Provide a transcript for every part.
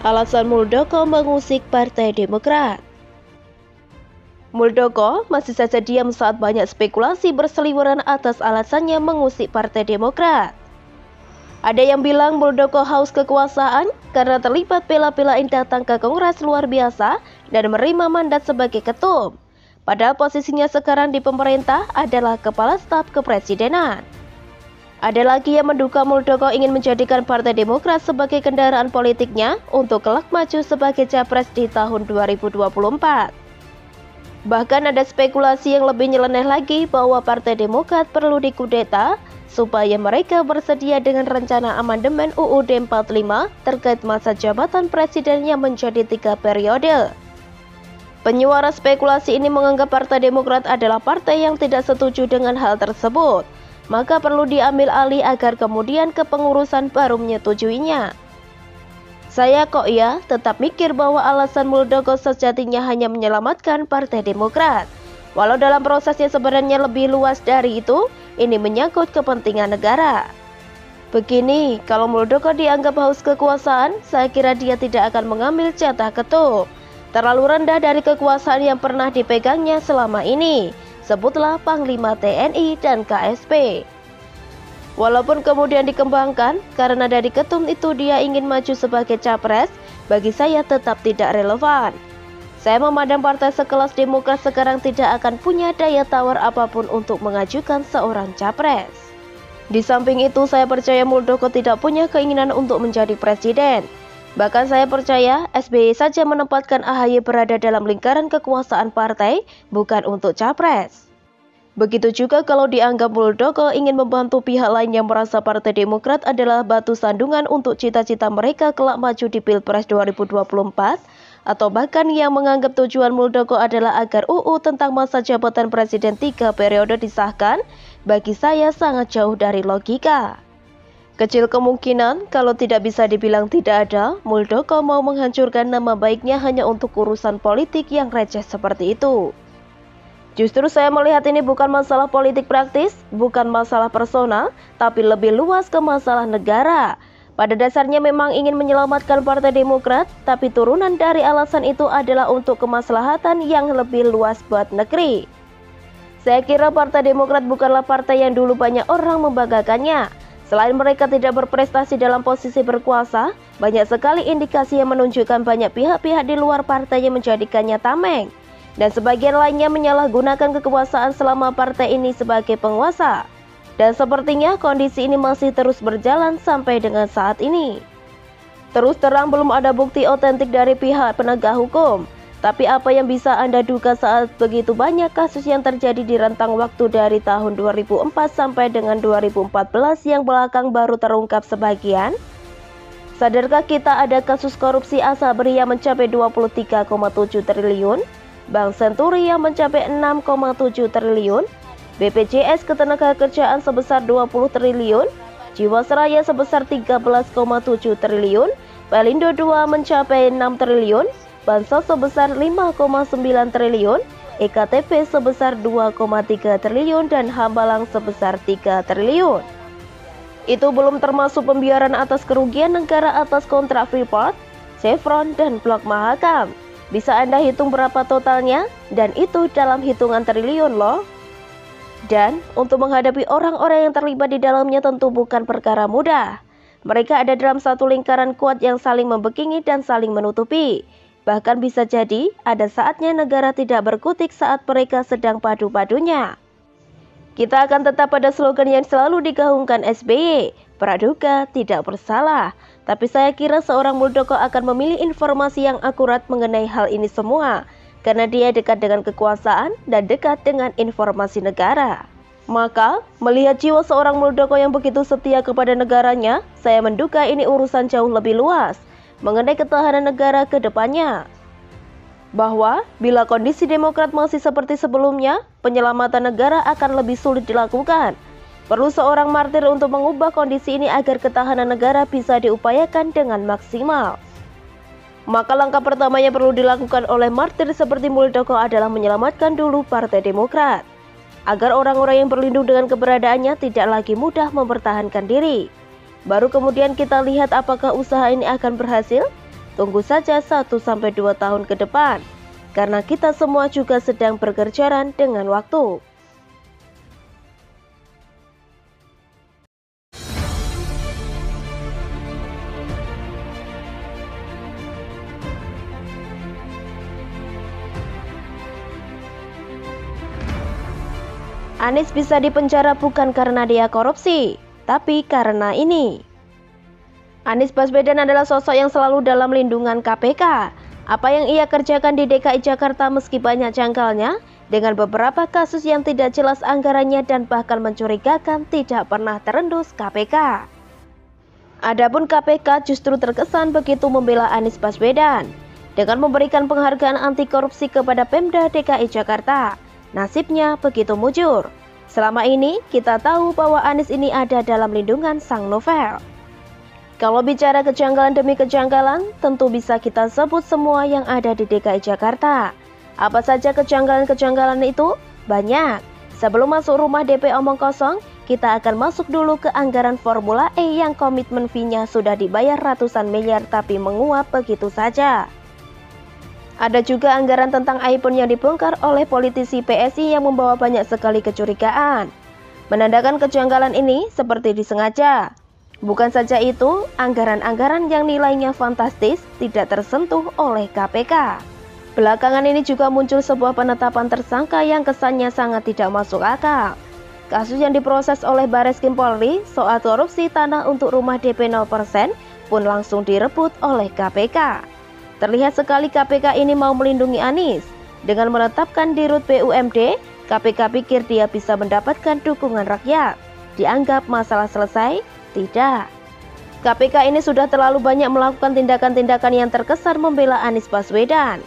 Alasan Muldoko mengusik Partai Demokrat. Muldoko masih saja diam saat banyak spekulasi berseliweran atas alasannya mengusik Partai Demokrat. Ada yang bilang Muldoko haus kekuasaan karena terlibat bela-belain datang ke Kongres luar biasa dan menerima mandat sebagai ketum. Padahal posisinya sekarang di pemerintah adalah Kepala Staf Kepresidenan. Ada lagi yang menduga Muldoko ingin menjadikan Partai Demokrat sebagai kendaraan politiknya untuk kelak maju sebagai capres di tahun 2024. Bahkan ada spekulasi yang lebih nyeleneh lagi bahwa Partai Demokrat perlu dikudeta supaya mereka bersedia dengan rencana amandemen UUD 45 terkait masa jabatan presiden yang menjadi 3 periode. Penyuara spekulasi ini menganggap Partai Demokrat adalah partai yang tidak setuju dengan hal tersebut. Maka perlu diambil alih agar kemudian kepengurusan baru menyetujuinya. Saya kok ya tetap mikir bahwa alasan Muldoko sejatinya hanya menyelamatkan Partai Demokrat. Walau dalam prosesnya sebenarnya lebih luas dari itu, ini menyangkut kepentingan negara. Begini, kalau Muldoko dianggap haus kekuasaan, saya kira dia tidak akan mengambil jatah ketum. Terlalu rendah dari kekuasaan yang pernah dipegangnya selama ini. Sebutlah Panglima TNI dan KSP. Walaupun kemudian dikembangkan, karena dari ketum itu dia ingin maju sebagai capres, bagi saya tetap tidak relevan. Saya memandang partai sekelas Demokrat sekarang tidak akan punya daya tawar apapun untuk mengajukan seorang capres. Di samping itu, saya percaya Muldoko tidak punya keinginan untuk menjadi presiden. Bahkan saya percaya SBY saja menempatkan AHY berada dalam lingkaran kekuasaan partai, bukan untuk capres. Begitu juga kalau dianggap Muldoko ingin membantu pihak lain yang merasa Partai Demokrat adalah batu sandungan untuk cita-cita mereka kelak maju di Pilpres 2024, atau bahkan yang menganggap tujuan Muldoko adalah agar UU tentang masa jabatan presiden 3 periode disahkan, bagi saya sangat jauh dari logika. Kecil kemungkinan kalau tidak bisa dibilang tidak ada, Muldoko mau menghancurkan nama baiknya hanya untuk urusan politik yang receh seperti itu. Justru saya melihat ini bukan masalah politik praktis, bukan masalah personal, tapi lebih luas ke masalah negara. Pada dasarnya memang ingin menyelamatkan Partai Demokrat, tapi turunan dari alasan itu adalah untuk kemaslahatan yang lebih luas buat negeri. Saya kira Partai Demokrat bukanlah partai yang dulu banyak orang membanggakannya. Selain mereka tidak berprestasi dalam posisi berkuasa, banyak sekali indikasi yang menunjukkan banyak pihak-pihak di luar partai yang menjadikannya tameng. Dan sebagian lainnya menyalahgunakan kekuasaan selama partai ini sebagai penguasa. Dan sepertinya kondisi ini masih terus berjalan sampai dengan saat ini. Terus terang belum ada bukti otentik dari pihak penegak hukum. Tapi apa yang bisa Anda duga saat begitu banyak kasus yang terjadi di rentang waktu dari tahun 2004 sampai dengan 2014 yang belakang baru terungkap sebagian? Sadarkah kita ada kasus korupsi Asabri yang mencapai 23,7 triliun, Bank Senturi yang mencapai 6,7 triliun, BPJS Ketenagakerjaan sebesar 20 triliun, Jiwasraya sebesar 13,7 triliun, Pelindo II mencapai 6 triliun, Bansos sebesar 5,9 triliun, EKTP sebesar 2,3 triliun, dan Hambalang sebesar 3 triliun. Itu belum termasuk pembiaran atas kerugian negara atas kontrak Freeport, Chevron, dan Blok Mahakam. Bisa Anda hitung berapa totalnya? Dan itu dalam hitungan triliun loh. Dan untuk menghadapi orang-orang yang terlibat di dalamnya tentu bukan perkara mudah. Mereka ada dalam satu lingkaran kuat yang saling membekingi dan saling menutupi. Bahkan bisa jadi ada saatnya negara tidak berkutik saat mereka sedang padu-padunya. Kita akan tetap pada slogan yang selalu digaungkan SBY, praduga tidak bersalah. Tapi saya kira seorang Muldoko akan memilih informasi yang akurat mengenai hal ini semua, karena dia dekat dengan kekuasaan dan dekat dengan informasi negara. Maka, melihat jiwa seorang Muldoko yang begitu setia kepada negaranya, saya menduga ini urusan jauh lebih luas mengenai ketahanan negara ke depannya. Bahwa bila kondisi Demokrat masih seperti sebelumnya, penyelamatan negara akan lebih sulit dilakukan. Perlu seorang martir untuk mengubah kondisi ini agar ketahanan negara bisa diupayakan dengan maksimal. Maka langkah pertama yang perlu dilakukan oleh martir seperti Muldoko adalah menyelamatkan dulu Partai Demokrat, agar orang-orang yang berlindung dengan keberadaannya tidak lagi mudah mempertahankan diri. Baru kemudian kita lihat apakah usaha ini akan berhasil. Tunggu saja 1-2 tahun ke depan, karena kita semua juga sedang bergerjaran dengan waktu. Anies bisa dipenjara bukan karena dia korupsi, tapi karena ini. Anies Baswedan adalah sosok yang selalu dalam lindungan KPK. Apa yang ia kerjakan di DKI Jakarta meski banyak janggalnya, dengan beberapa kasus yang tidak jelas anggarannya dan bahkan mencurigakan tidak pernah terendus KPK. Adapun KPK justru terkesan begitu membela Anies Baswedan dengan memberikan penghargaan anti korupsi kepada Pemda DKI Jakarta. Nasibnya begitu mujur. Selama ini kita tahu bahwa Anies ini ada dalam lindungan sang novel. Kalau bicara kejanggalan demi kejanggalan, tentu bisa kita sebut semua yang ada di DKI Jakarta. Apa saja kejanggalan-kejanggalan itu? Banyak. Sebelum masuk rumah DP omong kosong, kita akan masuk dulu ke anggaran Formula E yang komitmen fee-nya sudah dibayar ratusan miliar tapi menguap begitu saja. Ada juga anggaran tentang iPhone yang dibongkar oleh politisi PSI yang membawa banyak sekali kecurigaan. Menandakan kejanggalan ini seperti disengaja. Bukan saja itu, anggaran-anggaran yang nilainya fantastis tidak tersentuh oleh KPK. Belakangan ini juga muncul sebuah penetapan tersangka yang kesannya sangat tidak masuk akal. Kasus yang diproses oleh Barreskrim Polri soal korupsi tanah untuk rumah DP 0% pun langsung direbut oleh KPK. Terlihat sekali KPK ini mau melindungi Anies. Dengan menetapkan Dirut BUMD, KPK pikir dia bisa mendapatkan dukungan rakyat. Dianggap masalah selesai? Tidak. KPK ini sudah terlalu banyak melakukan tindakan-tindakan yang terkesan membela Anies Baswedan.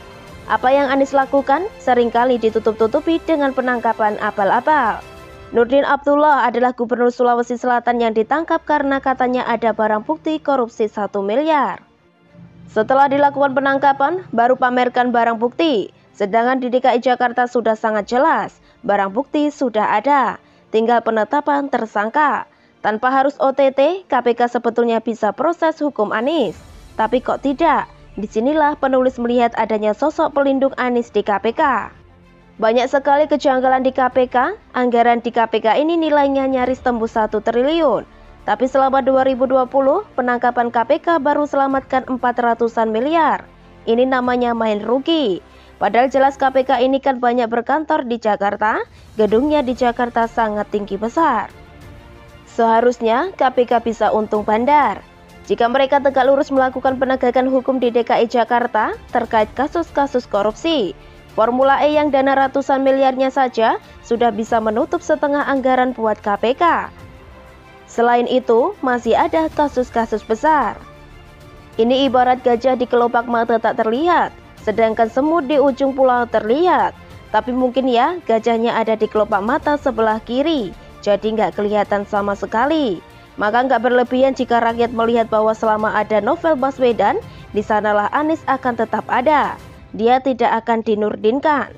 Apa yang Anies lakukan seringkali ditutup-tutupi dengan penangkapan abal-abal. Nurdin Abdullah adalah gubernur Sulawesi Selatan yang ditangkap karena katanya ada barang bukti korupsi 1 miliar. Setelah dilakukan penangkapan, baru pamerkan barang bukti. Sedangkan di DKI Jakarta sudah sangat jelas, barang bukti sudah ada. Tinggal penetapan tersangka. Tanpa harus OTT, KPK sebetulnya bisa proses hukum Anies. Tapi kok tidak? Disinilah penulis melihat adanya sosok pelindung Anies di KPK. Banyak sekali kejanggalan di KPK. Anggaran di KPK ini nilainya nyaris tembus 1 triliun. Tapi selama 2020, penangkapan KPK baru selamatkan 400-an miliar. Ini namanya main rugi. Padahal jelas KPK ini kan banyak berkantor di Jakarta, gedungnya di Jakarta sangat tinggi besar. Seharusnya KPK bisa untung bandar. Jika mereka tegak lurus melakukan penegakan hukum di DKI Jakarta terkait kasus-kasus korupsi, Formula E yang dana ratusan miliarnya saja sudah bisa menutup setengah anggaran buat KPK. Selain itu, masih ada kasus-kasus besar. Ini ibarat gajah di kelopak mata tak terlihat, sedangkan semut di ujung pulau terlihat. Tapi mungkin ya, gajahnya ada di kelopak mata sebelah kiri, jadi nggak kelihatan sama sekali. Maka nggak berlebihan jika rakyat melihat bahwa selama ada Novel Baswedan, di sanalah Anies akan tetap ada. Dia tidak akan dinurdinkan.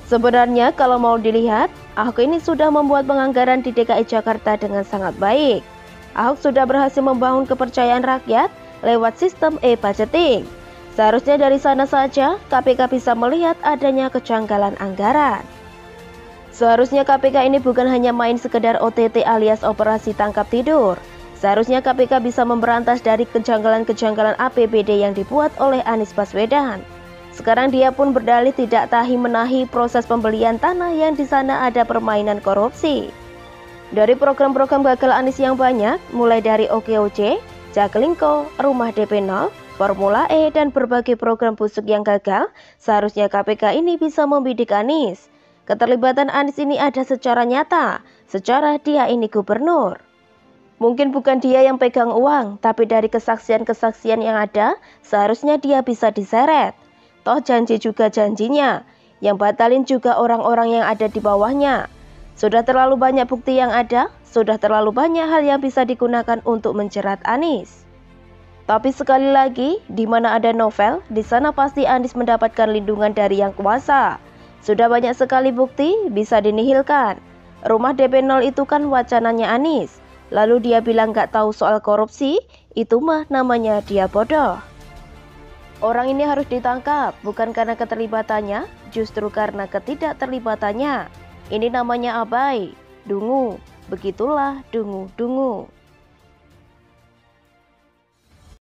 Sebenarnya kalau mau dilihat, Ahok ini sudah membuat penganggaran di DKI Jakarta dengan sangat baik. Ahok sudah berhasil membangun kepercayaan rakyat lewat sistem e-budgeting. Seharusnya dari sana saja KPK bisa melihat adanya kejanggalan anggaran. Seharusnya KPK ini bukan hanya main sekedar OTT alias operasi tangkap tidur. Seharusnya KPK bisa memberantas dari kejanggalan-kejanggalan APBD yang dibuat oleh Anies Baswedan. Sekarang dia pun berdalih tidak tahi-menahi proses pembelian tanah yang di sana ada permainan korupsi. Dari program-program gagal Anies yang banyak, mulai dari OKOC, Jaklingko, Rumah DP 0, Formula E, dan berbagai program busuk yang gagal, seharusnya KPK ini bisa membidik Anies. Keterlibatan Anies ini ada secara nyata, secara dia ini gubernur. Mungkin bukan dia yang pegang uang, tapi dari kesaksian-kesaksian yang ada, seharusnya dia bisa diseret. Toh janji juga janjinya, yang batalin juga orang-orang yang ada di bawahnya. Sudah terlalu banyak bukti yang ada, sudah terlalu banyak hal yang bisa digunakan untuk menjerat Anies. Tapi sekali lagi, di mana ada Novel, di sana pasti Anies mendapatkan lindungan dari yang kuasa. Sudah banyak sekali bukti, bisa dinihilkan. Rumah DP 0 itu kan wacananya Anies. Lalu dia bilang gak tahu soal korupsi, itu mah namanya dia bodoh. Orang ini harus ditangkap, bukan karena keterlibatannya, justru karena ketidakterlibatannya. Ini namanya abai, dungu, begitulah dungu-dungu.